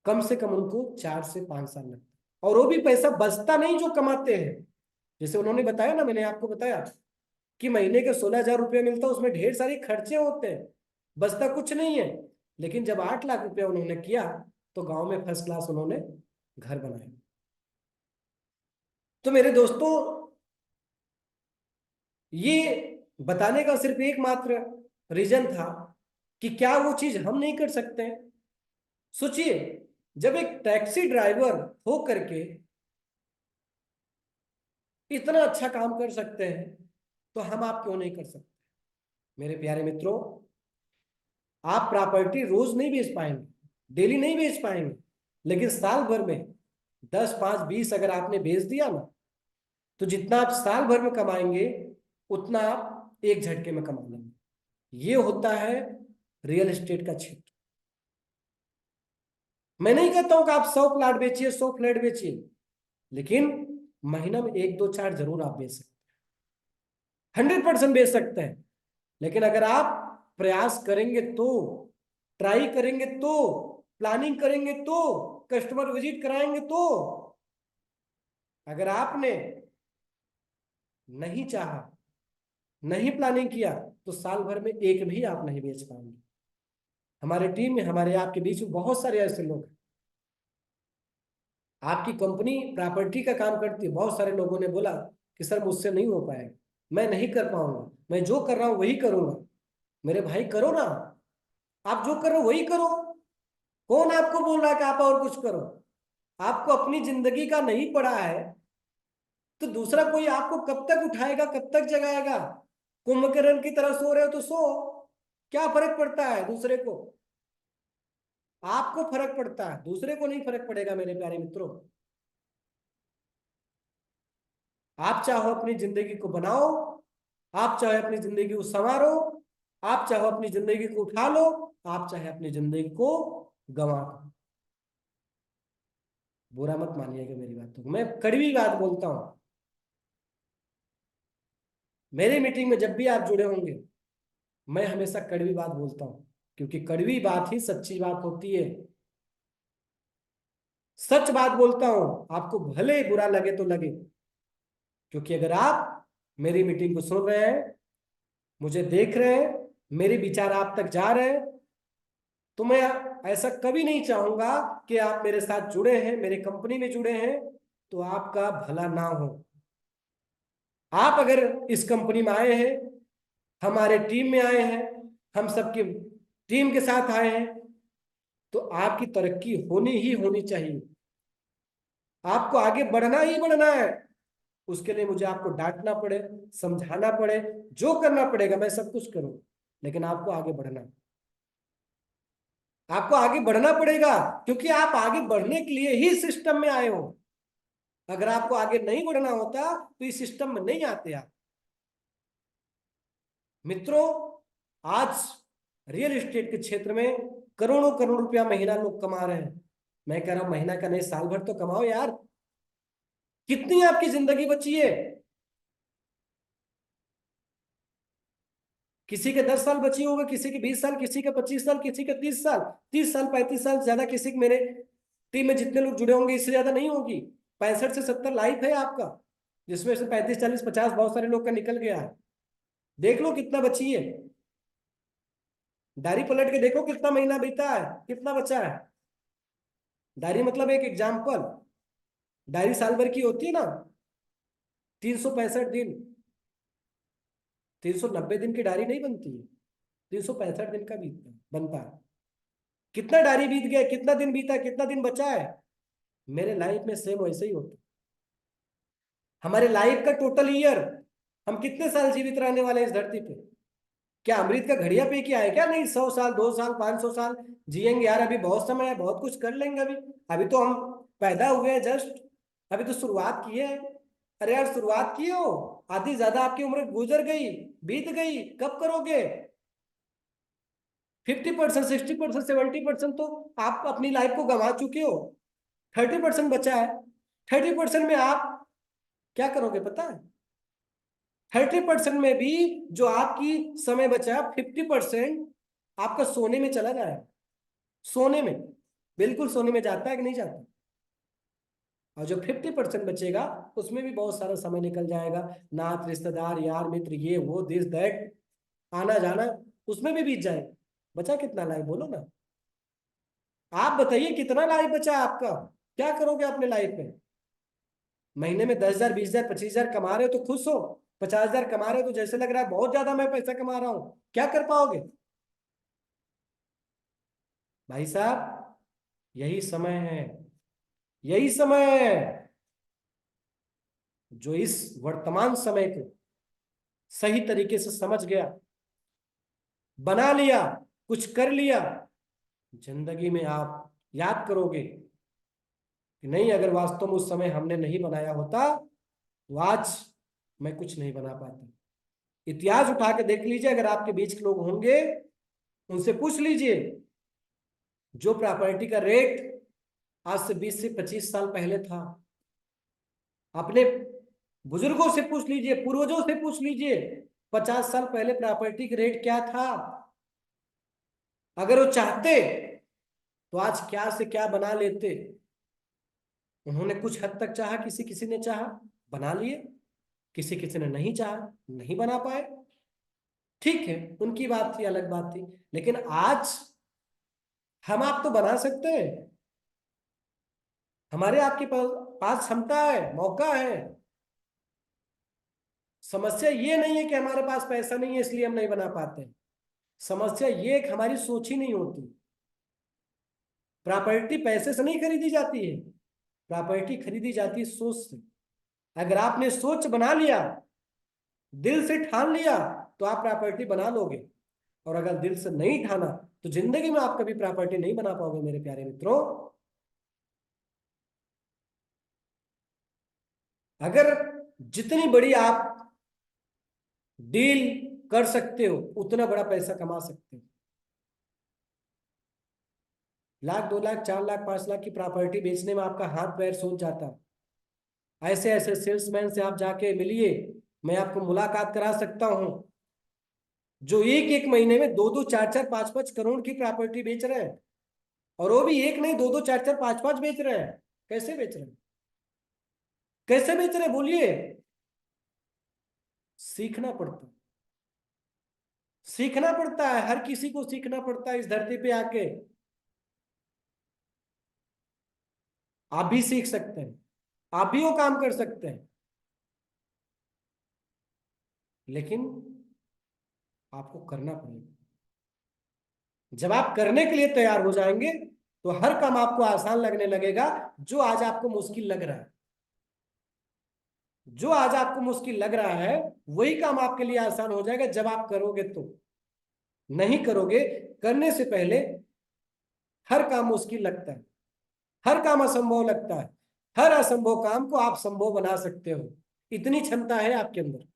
कम से कम उनको 4 से 5 साल लगता। और वो भी पैसा बचता नहीं जो कमाते हैं। जैसे उन्होंने बताया ना, मैंने आपको बताया कि महीने के 16,000 रुपये मिलता है, उसमें ढेर सारे खर्चे होते हैं, बचता कुछ नहीं है। लेकिन जब 8 लाख रुपया उन्होंने किया, तो गांव में फर्स्ट क्लास उन्होंने घर बनाया। तो मेरे दोस्तों, ये बताने का सिर्फ एकमात्र रीजन था कि क्या वो चीज हम नहीं कर सकते हैं। सोचिए, जब एक टैक्सी ड्राइवर हो करके इतना अच्छा काम कर सकते हैं, तो हम आप क्यों नहीं कर सकते? मेरे प्यारे मित्रों, आप प्रॉपर्टी रोज नहीं बेच पाएंगे, डेली नहीं बेच पाएंगे, लेकिन साल भर में 10, 5, 20 अगर आपने बेच दिया ना, तो जितना आप साल भर में कमाएंगे उतना आप एक झटके में कमा लेंगे। ये होता है रियल एस्टेट का क्षेत्र। मैं नहीं कहता हूं कि आप 100 प्लाट बेचिए, 100 फ्लैट बेचिए, लेकिन महीना में 1, 2, 4 जरूर आप बेच सकते हैं, 100% बेच सकते हैं। लेकिन अगर आप प्रयास करेंगे तो, ट्राई करेंगे तो, प्लानिंग करेंगे तो, कस्टमर विजिट कराएंगे तो। अगर आपने नहीं चाहा, नहीं प्लानिंग किया, तो साल भर में एक भी आप नहीं बेच पाएंगे। हमारे टीम में, हमारे आपके बीच में बहुत सारे ऐसे लोग हैं। आपकी कंपनी प्रॉपर्टी का काम करती है, बहुत सारे लोगों ने बोला कि सर मुझसे नहीं हो पाएगा, मैं नहीं कर पाऊंगा, मैं जो कर रहा हूं वही करूंगा। मेरे भाई करो ना, आप जो करो वही करो। कौन आपको बोल रहा है कि आप और कुछ करो? आपको अपनी जिंदगी का नहीं पड़ा है, तो दूसरा कोई आपको कब तक उठाएगा, कब तक जगाएगा? कुंभकर्ण की तरह सो रहे हो तो सो, क्या फर्क पड़ता है दूसरे को? आपको फर्क पड़ता है, दूसरे को नहीं फर्क पड़ेगा। मेरे प्यारे मित्रों, आप चाहो अपनी जिंदगी को बनाओ, आप चाहे अपनी जिंदगी को संवारो, आप चाहो अपनी जिंदगी को उठा लो, आप चाहे अपनी जिंदगी को गंवा दो। बुरा मत मानिएगा मेरी बातों को, मैं कड़वी बात बोलता हूं। मेरी मीटिंग में जब भी आप जुड़े होंगे, मैं हमेशा कड़वी बात बोलता हूं, क्योंकि कड़वी बात ही सच्ची बात होती है। सच बात बोलता हूं, आपको भले बुरा लगे तो लगे, क्योंकि अगर आप मेरी मीटिंग को सुन रहे हैं, मुझे देख रहे हैं, मेरे विचार आप तक जा रहे हैं, तो मैं ऐसा कभी नहीं चाहूंगा कि आप मेरे साथ जुड़े हैं, मेरे कंपनी में जुड़े हैं, तो आपका भला ना हो। आप अगर इस कंपनी में आए हैं, हमारे टीम में आए हैं, हम सबकी टीम के साथ आए हैं, तो आपकी तरक्की होनी ही होनी चाहिए। आपको आगे बढ़ना ही बढ़ना है। उसके लिए मुझे आपको डांटना पड़े, समझाना पड़े, जो करना पड़ेगा मैं सब कुछ करूं, लेकिन आपको आगे बढ़ना, आपको आगे बढ़ना पड़ेगा, क्योंकि आप आगे बढ़ने के लिए ही सिस्टम में आए हो। अगर आपको आगे नहीं बढ़ना होता तो इस सिस्टम में नहीं आते आप। मित्रों, आज रियल एस्टेट के क्षेत्र में करोड़ों करोड़ रुपया महीना लोग कमा रहे हैं। मैं कह रहा हूं महीना का नहीं, साल भर तो कमाओ यार। कितनी आपकी जिंदगी बची है? किसी के 10 साल बची होगा, किसी के 20 साल, किसी के 25 साल, किसी के 30 साल, 30 साल, 35 साल, ज्यादा किसी के, मेरे टीम में जितने लोग जुड़े होंगे इससे ज्यादा नहीं होगी। 65 से 70 लाइफ है आपका, जिसमें से 35, 40, 50 बहुत सारे लोग का निकल गया है। देख लो कितना बची है, डायरी पलट के देखो कितना महीना बीता है, कितना बचा है। डायरी मतलब एक एग्जाम्पल, डायरी साल भर की होती है ना, 365 दिन, 390 दिन की डायरी नहीं बनती है, 365 दिन का बीतता बनता है। कितना डायरी बीत गया, कितना दिन बीता, कितना दिन बचा है। मेरे लाइफ में सेम वैसे ही होता है। हमारे लाइफ का टोटल ईयर, हम कितने साल जीवित रहने वाले हैं इस धरती पे? क्या अमृत का घड़िया पे किया है क्या? नहीं, 100 साल, 2 साल, 500 साल जिएंगे यार, अभी बहुत समय है, बहुत कुछ कर लेंगे। अभी अभी तो हम पैदा हुए हैं जस्ट, अभी तो शुरुआत की है। अरे यार शुरुआत की हो, आधी ज्यादा आपकी उम्र गुजर गई, बीत गई, कब करोगे? 50%, 60%, 70% तो आप अपनी लाइफ को गंवा चुके हो। 30% बचा है। 30% में आप क्या करोगे पता है? 30% में भी जो आपकी समय बचा, 50% आपका सोने में चला जाएगा। सोने में, बिल्कुल सोने में जाता है कि नहीं जाता? और जो 50% बचेगा, उसमें भी बहुत सारा समय निकल जाएगा। नात, रिश्तेदार, यार, मित्र, ये वो, दिस दैट, आना जाना, उसमें भी बीत जाएगा। बचा कितना लाइफ बोलो ना? आप बताइए कितना लाइफ बचा आपका? क्या करोगे अपने लाइफ में? महीने में 10,000, 20,000, 25,000 कमा रहे हो तो खुश हो। 50,000 कमा रहे हो तो जैसे लग रहा है बहुत ज्यादा मैं पैसा कमा रहा हूं। क्या कर पाओगे भाई साहब? यही समय है, यही समय है जो इस वर्तमान समय को सही तरीके से समझ गया, बना लिया, कुछ कर लिया, जिंदगी में आप याद करोगे कि नहीं, अगर वास्तव में उस समय हमने नहीं बनाया होता तो आज मैं कुछ नहीं बना पाता। इतिहास उठा के देख लीजिए, अगर आपके बीच के लोग होंगे, उनसे पूछ लीजिए, जो प्रॉपर्टी का रेट आज से 20 से 25 साल पहले था, अपने बुजुर्गों से पूछ लीजिए, पूर्वजों से पूछ लीजिए, 50 साल पहले प्रॉपर्टी का रेट क्या था। अगर वो चाहते तो आज क्या से क्या बना लेते। उन्होंने कुछ हद तक चाहा, किसी किसी ने चाहा, बना लिए, किसी किसी ने नहीं चाहा, नहीं बना पाए। ठीक है, उनकी बात थी, अलग बात थी। लेकिन आज हम आप तो बना सकते हैं। हमारे आपके पास पास क्षमता है, मौका है। समस्या ये नहीं है कि हमारे पास पैसा नहीं है इसलिए हम नहीं बना पाते। समस्या ये है कि हमारी सोच ही नहीं होती। प्रॉपर्टी पैसे से नहीं खरीदी जाती है, प्रॉपर्टी खरीदी जाती है सोच से। अगर आपने सोच बना लिया, दिल से ठान लिया, तो आप प्रॉपर्टी बना लोगे। और अगर दिल से नहीं ठाना तो जिंदगी में आप कभी प्रॉपर्टी नहीं बना पाओगे मेरे प्यारे मित्रों। अगर जितनी बड़ी आप डील कर सकते हो, उतना बड़ा पैसा कमा सकते हो। 1 लाख, 2 लाख, 4 लाख, 5 लाख की प्रॉपर्टी बेचने में आपका हाथ पैर सूज जाता है। ऐसे ऐसे सेल्समैन से आप जाके मिलिए, मैं आपको मुलाकात करा सकता हूं, जो एक एक महीने में 2-2, 4-4, 5-5 करोड़ की प्रॉपर्टी बेच रहे हैं। और वो भी एक नहीं, 2-2, 4-4, 5-5 बेच रहे हैं। कैसे बेच रहे हैं? कैसे बेच रहे हैं बोलिए? सीखना पड़ता है, सीखना पड़ता है, हर किसी को सीखना पड़ता है इस धरती पे आके। आप भी सीख सकते हैं, आप भी वो काम कर सकते हैं, लेकिन आपको करना पड़ेगा। जब आप करने के लिए तैयार हो जाएंगे तो हर काम आपको आसान लगने लगेगा। जो आज आपको मुश्किल लग रहा है, जो आज आपको मुश्किल लग रहा है, वही काम आपके लिए आसान हो जाएगा जब आप करोगे तो। नहीं करोगे, करने से पहले हर काम मुश्किल लगता है, हर काम असंभव लगता है। हर असंभव काम को आप संभव बना सकते हो, इतनी क्षमता है आपके अंदर।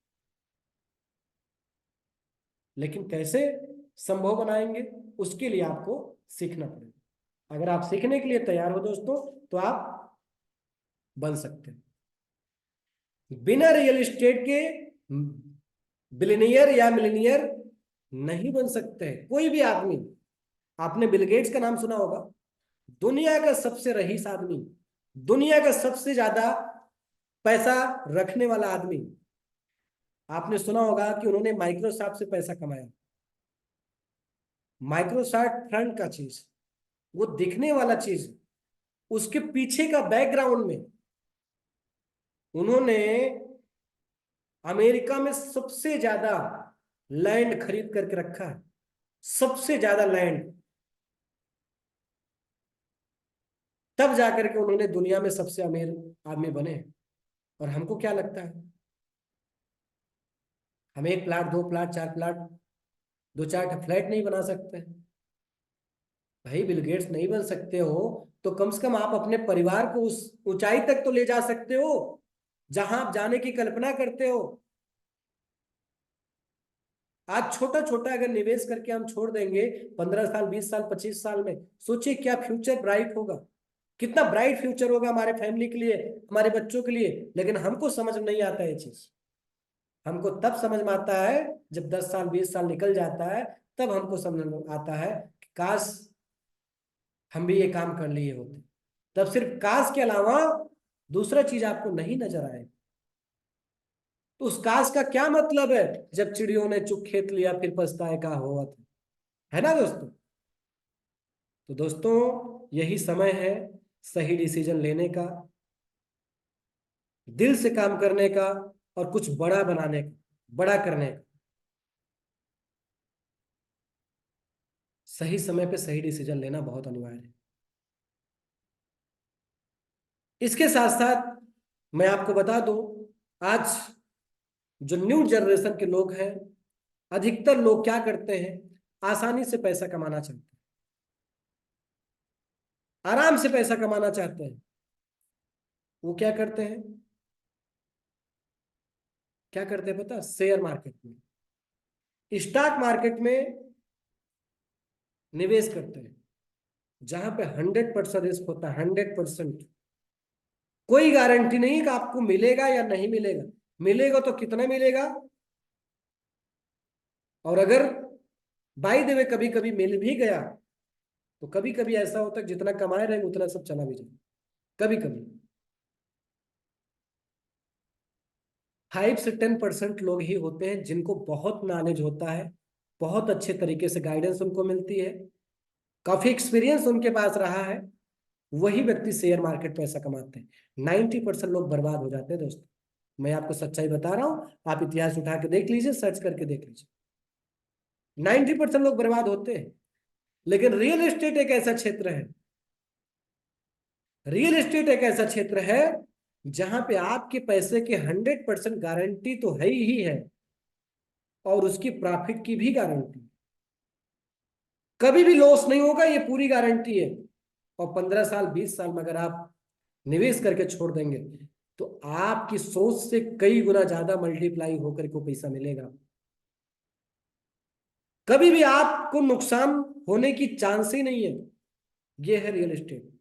लेकिन कैसे संभव बनाएंगे, उसके लिए आपको सीखना पड़ेगा। अगर आप सीखने के लिए तैयार हो दोस्तों, तो आप बन सकते हैं। बिना रियल एस्टेट के बिलियनियर या मिलियनियर नहीं बन सकते हैं कोई भी आदमी। आपने बिल गेट्स का नाम सुना होगा, दुनिया का सबसे रईस आदमी, दुनिया का सबसे ज्यादा पैसा रखने वाला आदमी। आपने सुना होगा कि उन्होंने माइक्रोसॉफ्ट से पैसा कमाया। माइक्रोसॉफ्ट फ्रंट का चीज, वो दिखने वाला चीज, उसके पीछे का बैकग्राउंड में उन्होंने अमेरिका में सबसे ज्यादा लैंड खरीद करके रखा है, सबसे ज्यादा लैंड। तब जाकर के उन्होंने दुनिया में सबसे अमीर आदमी बने। और हमको क्या लगता है, हम एक प्लाट, दो प्लाट, चार प्लाट, दो चार फ्लैट नहीं बना सकते? भाई बिल गेट्स नहीं बन सकते हो तो कम से कम आप अपने परिवार को उस ऊंचाई तक तो ले जा सकते हो जहां आप जाने की कल्पना करते हो। आज छोटा छोटा अगर निवेश करके हम छोड़ देंगे 15 साल, 20 साल, 25 साल में, सोचिए क्या फ्यूचर ब्राइट होगा, कितना ब्राइट फ्यूचर होगा हमारे फैमिली के लिए, हमारे बच्चों के लिए। लेकिन हमको समझ नहीं आता ये चीज। हमको तब समझ में आता है जब 10 साल, 20 साल निकल जाता है, तब हमको समझ में आता है कि काश हम भी ये काम कर लिए होते। तब सिर्फ काश के अलावा दूसरा चीज आपको नहीं नजर आए। तो उस काश का क्या मतलब है जब चिड़ियों ने चुग खेत लिया फिर पछताए का हुआ था, है ना दोस्तों? तो दोस्तों, यही समय है सही डिसीजन लेने का, दिल से काम करने का, और कुछ बड़ा बनाने का, बड़ा करने का। सही समय पे सही डिसीजन लेना बहुत अनिवार्य है। इसके साथ साथ मैं आपको बता दूं, आज जो न्यू जनरेशन के लोग हैं, अधिकतर लोग क्या करते हैं, आसानी से पैसा कमाना चाहते हैं, आराम से पैसा कमाना चाहते हैं। वो क्या करते हैं, क्या करते हैं पता? शेयर मार्केट में, स्टॉक मार्केट में निवेश करते हैं, जहां पे 100% रिस्क होता है, 100%। कोई गारंटी नहीं कि आपको मिलेगा या नहीं मिलेगा, मिलेगा तो कितना मिलेगा। और अगर बाय द वे कभी कभी मिल भी गया, तो कभी कभी ऐसा होता है जितना कमाए रहे उतना सब चला भी जाए। कभी कभी 5 से 10% लोग ही होते हैं जिनको बहुत नॉलेज होता है, बहुत अच्छे तरीके से गाइडेंस उनको मिलती है, काफी एक्सपीरियंस उनके पास रहा है। वही व्यक्ति शेयर मार्केट में पैसा कमाते हैं। 90% लोग बर्बाद हो जाते हैं दोस्तों। मैं आपको सच्चाई बता रहा हूं, आप इतिहास उठा के देख लीजिए, सर्च करके देख लीजिए, 90% लोग बर्बाद होते हैं। लेकिन रियल एस्टेट एक ऐसा क्षेत्र है, रियल एस्टेट एक ऐसा क्षेत्र है जहां पे आपके पैसे की 100% गारंटी तो है ही है, और उसकी प्रॉफिट की भी गारंटी, कभी भी लॉस नहीं होगा, ये पूरी गारंटी है। और 15 साल, 20 साल में अगर आप निवेश करके छोड़ देंगे, तो आपकी सोच से कई गुना ज्यादा मल्टीप्लाई होकर को पैसा मिलेगा। कभी भी आपको नुकसान होने की चांस ही नहीं है। ये है real estate.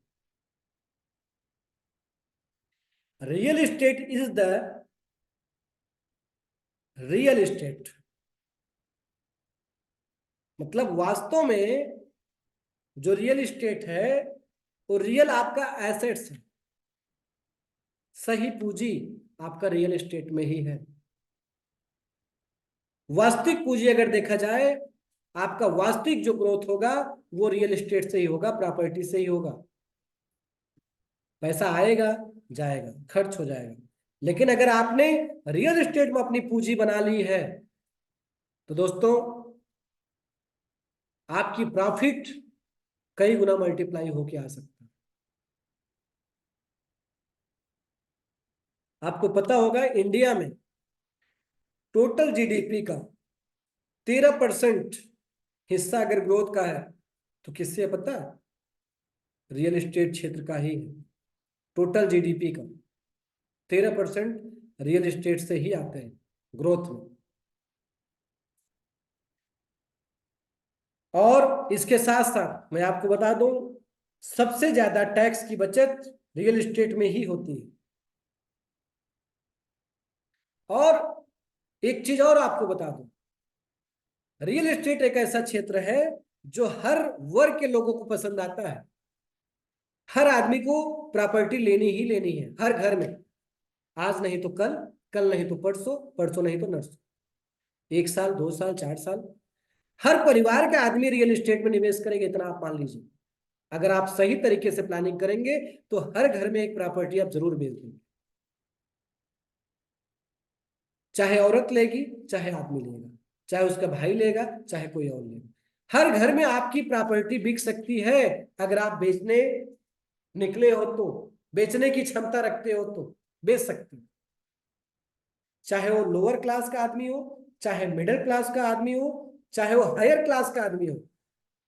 Real estate is the real estate, मतलब वास्तव में जो रियल एस्टेट है वो रियल आपका एसेट्स है। सही पूंजी आपका रियल एस्टेट में ही है। वास्तविक पूंजी अगर देखा जाए, आपका वास्तविक जो ग्रोथ होगा वो रियल एस्टेट से ही होगा, प्रॉपर्टी से ही होगा। पैसा आएगा, जाएगा, खर्च हो जाएगा। लेकिन अगर आपने रियल एस्टेट में अपनी पूंजी बना ली है तो दोस्तों आपकी प्रॉफिट कई गुना मल्टीप्लाई होके आ सकता है। आपको पता होगा इंडिया में टोटल जीडीपी का 13% हिस्सा अगर ग्रोथ का है तो किससे है पता है? रियल एस्टेट क्षेत्र का ही है। टोटल जीडीपी का 13% रियल एस्टेट से ही आते हैं ग्रोथ में। और इसके साथ साथ मैं आपको बता दूं, सबसे ज्यादा टैक्स की बचत रियल एस्टेट में ही होती है। और एक चीज और आपको बता दूं, रियल एस्टेट एक ऐसा क्षेत्र है जो हर वर्ग के लोगों को पसंद आता है। हर आदमी को प्रॉपर्टी लेनी ही लेनी है, हर घर में। आज नहीं तो कल, कल नहीं तो परसों, परसों नहीं तो नरसों। 1 साल, 2 साल, 4 साल, हर परिवार का आदमी रियल एस्टेट में निवेश करेगा, इतना आप मान लीजिए। अगर आप सही तरीके से प्लानिंग करेंगे तो हर घर में एक प्रॉपर्टी आप जरूर बेच देंगे। चाहे औरत लेगी, चाहे आदमी लेगा, चाहे उसका भाई लेगा, चाहे कोई और लेगा, हर घर में आपकी प्रॉपर्टी बिक सकती है। अगर आप बेचने निकले हो तो, बेचने की क्षमता रखते हो तो बेच सकते हो। चाहे वो लोअर क्लास का आदमी हो, चाहे मिडिल क्लास का आदमी हो, चाहे वो हायर क्लास का आदमी हो,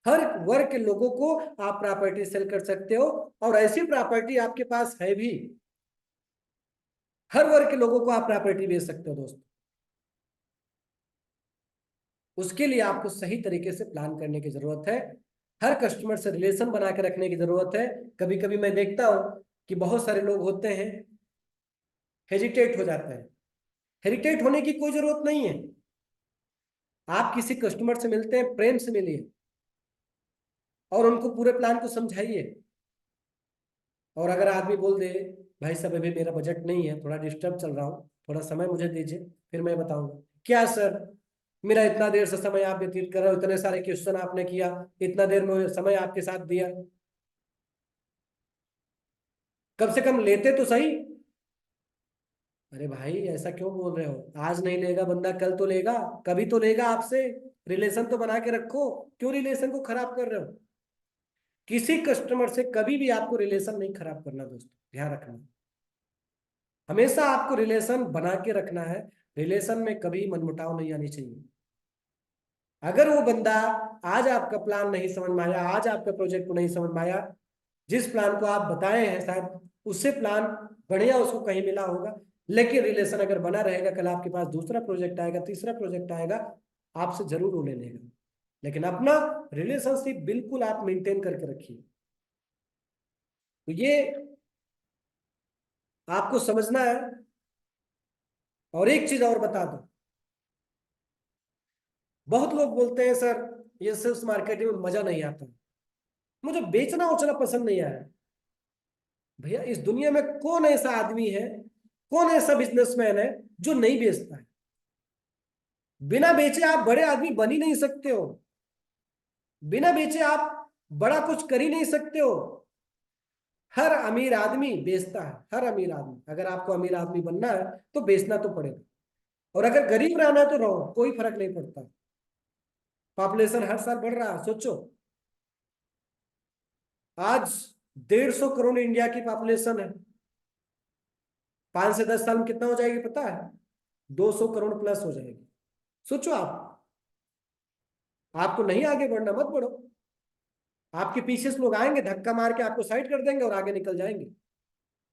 हर वर्ग के लोगों को आप प्रॉपर्टी सेल कर सकते हो। और ऐसी प्रॉपर्टी आपके पास है भी, हर वर्ग के लोगों को आप प्रॉपर्टी बेच सकते हो दोस्तों। उसके लिए आपको सही तरीके से प्लान करने की जरूरत है। हर कस्टमर से रिलेशन बना के रखने की जरूरत है। कभी कभी मैं देखता हूं कि बहुत सारे लोग होते हैं, हेजिटेट हो जाते हैं। हेजिटेट होने की कोई जरूरत नहीं है। आप किसी कस्टमर से मिलते हैं, प्रेम से मिलिए और उनको पूरे प्लान को समझाइए। और अगर आदमी बोल दे, भाई साहब अभी मेरा बजट नहीं है, थोड़ा डिस्टर्ब चल रहा हूँ, थोड़ा समय मुझे दीजिए, फिर मैं बताऊंगा। क्या सर, मेरा इतना देर से समय आप व्यतीत कर रहे हो, इतने सारे क्वेश्चन आपने किया, इतना देर में समय आपके साथ दिया, कम से कम लेते तो सही। अरे भाई ऐसा क्यों बोल रहे हो? आज नहीं लेगा बंदा, कल तो लेगा, कभी तो लेगा आपसे। रिलेशन तो बना के रखो, क्यों रिलेशन को खराब कर रहे हो? किसी कस्टमर से कभी भी आपको रिलेशन नहीं खराब करना दोस्तों, ध्यान रखना। हमेशा आपको रिलेशन बना के रखना है। रिलेशन में कभी मनमुटाव नहीं आनी चाहिए। अगर वो बंदा आज आपका प्लान नहीं समझ में आया, आज आपका प्रोजेक्ट को नहीं समझ में आया, जिस प्लान को आप बताए हैं शायद उससे प्लान बढ़िया उसको कहीं मिला होगा, लेकिन रिलेशन अगर बना रहेगा, कल आपके पास दूसरा प्रोजेक्ट आएगा, तीसरा प्रोजेक्ट आएगा, आपसे जरूर वो ले लेगा। लेकिन अपना रिलेशनशिप बिल्कुल आप मेंटेन करके रखिए। तो ये आपको समझना है। और एक चीज और बता दो, बहुत लोग बोलते हैं सर ये सेल्स मार्केटिंग में मजा नहीं आता, मुझे बेचना उचना पसंद नहीं आया। भैया इस दुनिया में कौन ऐसा आदमी है, कौन ऐसा बिजनेसमैन है जो नहीं बेचता है? बिना बेचे आप बड़े आदमी बन ही नहीं सकते हो। बिना बेचे आप बड़ा कुछ कर ही नहीं सकते हो। हर अमीर आदमी बेचता है, हर अमीर आदमी। अगर आपको अमीर आदमी बनना है तो बेचना तो पड़ेगा। और अगर गरीब रहना है तो रहो, कोई फर्क नहीं पड़ता। पॉपुलेशन हर साल बढ़ रहा है, सोचो। आज 150 करोड़ इंडिया की पॉपुलेशन है। 5 से 10 साल में कितना हो जाएगी पता है? 200 करोड़ प्लस हो जाएगी। सोचो आप। आपको नहीं आगे बढ़ना, मत बढ़ो। आपके पीछे से लोग आएंगे, धक्का मार के आपको साइड कर देंगे और आगे निकल जाएंगे।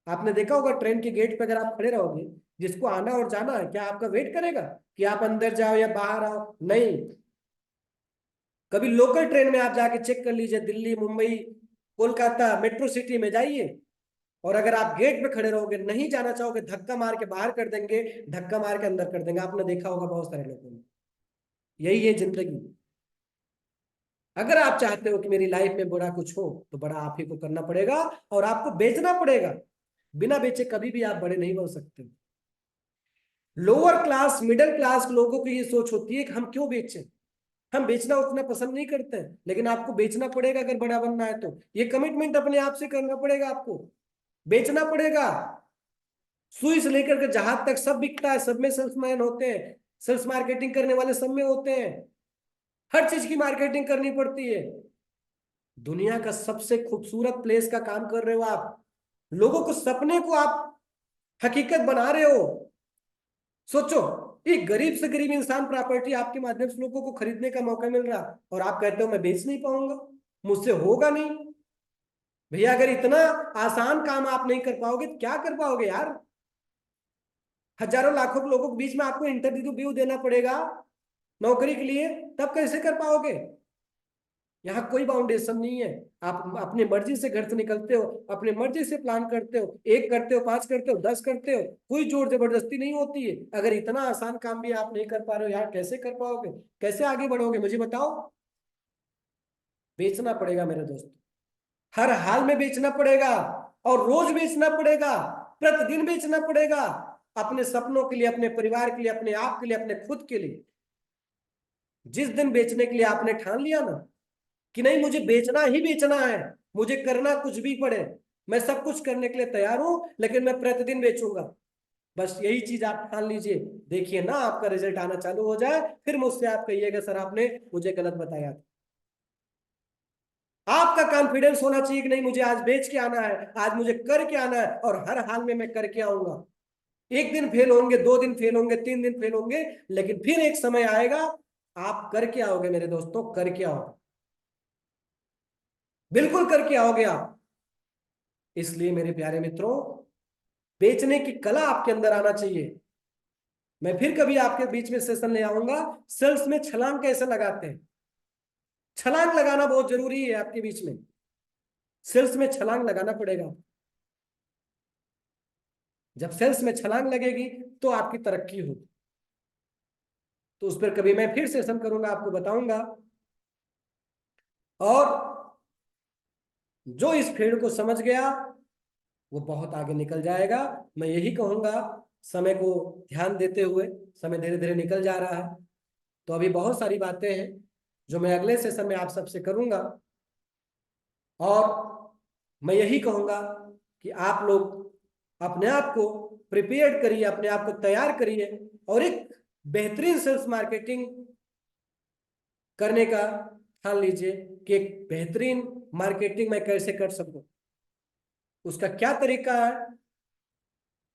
आपने देखा होगा ट्रेन के गेट पे अगर आप खड़े रहोगे, जिसको आना और जाना है, क्या आपका वेट करेगा कि आप अंदर जाओ या बाहर आओ? नहीं। कभी लोकल ट्रेन में आप जाके चेक कर लीजिए, दिल्ली, मुंबई, कोलकाता मेट्रो सिटी में जाइए, और अगर आप गेट पे खड़े रहोगे, नहीं जाना चाहोगे, धक्का मार के बाहर कर देंगे, धक्का मार के अंदर कर देंगे। आपने देखा होगा बहुत सारे लोगों ने। यही है जिंदगी। अगर आप चाहते हो कि मेरी लाइफ में बड़ा कुछ हो तो बड़ा आप ही को करना पड़ेगा और आपको बेचना पड़ेगा। बिना बेचे कभी भी आप बड़े नहीं बन सकते। लोअर क्लास मिडिल क्लास लोगों की ये सोच होती है कि हम क्यों बेचें, हम बेचना उतना पसंद नहीं करते हैं, लेकिन आपको बेचना पड़ेगा अगर बड़ा बनना है तो। ये कमिटमेंट अपने आप से करना पड़ेगा, आपको बेचना पड़ेगा। सुई से लेकर के जहाज तक सब बिकता है, सब में सेल्समैन होते हैं, सेल्स मार्केटिंग करने वाले सब में होते हैं। हर चीज की मार्केटिंग करनी पड़ती है। दुनिया का सबसे खूबसूरत प्लेस का काम कर रहे हो आप, लोगों को सपने को आप हकीकत बना रहे हो। सोचो, एक गरीब से गरीब इंसान प्रॉपर्टी आपके माध्यम से लोगों को खरीदने का मौका मिल रहा, और आप कहते हो मैं बेच नहीं पाऊंगा, मुझसे होगा नहीं। भैया अगर इतना आसान काम आप नहीं कर पाओगे तो क्या कर पाओगे यार? हजारों लाखों लोगों के बीच में आपको इंटरव्यू देना पड़ेगा नौकरी के लिए, तब कैसे कर पाओगे? यहाँ कोई बाउंडेशन नहीं है। आप अपनी मर्जी से घर से निकलते हो, अपनी मर्जी से प्लान करते हो, एक करते हो, 5 करते हो, 10 करते हो, कोई जोर जबरदस्ती नहीं होती है। अगर इतना आसान काम भी आप नहीं कर पा रहे हो यार, कैसे कर पाओगे? कैसे आगे बढ़ोगे मुझे बताओ? बेचना पड़ेगा मेरे दोस्त, हर हाल में बेचना पड़ेगा, और रोज बेचना पड़ेगा, प्रतिदिन बेचना पड़ेगा, अपने सपनों के लिए, अपने परिवार के लिए, अपने आप के लिए, अपने खुद के लिए। जिस दिन बेचने के लिए आपने ठान लिया ना कि नहीं मुझे बेचना ही बेचना है, मुझे करना कुछ भी पड़े, मैं सब कुछ करने के लिए तैयार हूं, लेकिन मैं प्रतिदिन बेचूंगा, बस यही चीज आप ठान लीजिए। देखिए ना आपका रिजल्ट आना चालू हो जाए, फिर मुझसे आप कहिएगा सर आपने मुझे गलत बताया था। आपका कॉन्फिडेंस होना चाहिए कि नहीं मुझे आज बेच के आना है, आज मुझे करके आना है, और हर हाल में मैं करके आऊंगा। एक दिन फेल होंगे, 2 दिन फेल होंगे, 3 दिन फेल होंगे, लेकिन फिर एक समय आएगा आप करके आओगे मेरे दोस्तों, करके आओगे, बिल्कुल करके आओगे आप। इसलिए मेरे प्यारे मित्रों, बेचने की कला आपके अंदर आना चाहिए। मैं फिर कभी आपके बीच में सेशन ले आऊंगा, सेल्स में छलांग कैसे लगाते हैं। छलांग लगाना बहुत जरूरी है आपके बीच में, सेल्स में छलांग लगाना पड़ेगा। जब सेल्स में छलांग लगेगी तो आपकी तरक्की होगी। तो उस पर कभी मैं फिर सेशन करूंगा, आपको बताऊंगा। और जो इस फील्ड को समझ गया वो बहुत आगे निकल जाएगा। मैं यही कहूंगा, समय को ध्यान देते हुए, समय धीरे धीरे निकल जा रहा है, तो अभी बहुत सारी बातें हैं जो मैं अगले सेशन में आप सबसे करूंगा। और मैं यही कहूंगा कि आप लोग अपने आप को प्रिपेयर करिए, अपने आप को तैयार करिए, और एक बेहतरीन सेल्स मार्केटिंग करने का ठान लीजिए कि एक बेहतरीन मार्केटिंग मैं कैसे कर सकूं, उसका क्या तरीका है,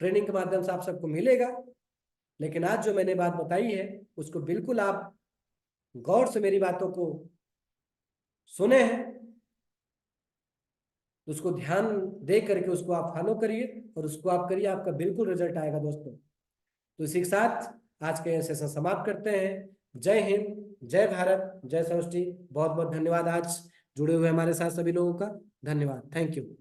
ट्रेनिंग के माध्यम से आप सबको मिलेगा। लेकिन आज जो मैंने बात बताई है उसको बिल्कुल आप गौर से मेरी बातों को सुने हैं, उसको ध्यान दे करके उसको आप फॉलो करिए, और उसको आप करिए, आपका बिल्कुल रिजल्ट आएगा दोस्तों। तो इसी के साथ आज का यह सेशन समाप्त करते हैं। जय हिंद, जय भारत, जय सृष्टि। बहुत बहुत धन्यवाद आज जुड़े हुए हमारे साथ सभी लोगों का। धन्यवाद, थैंक यू।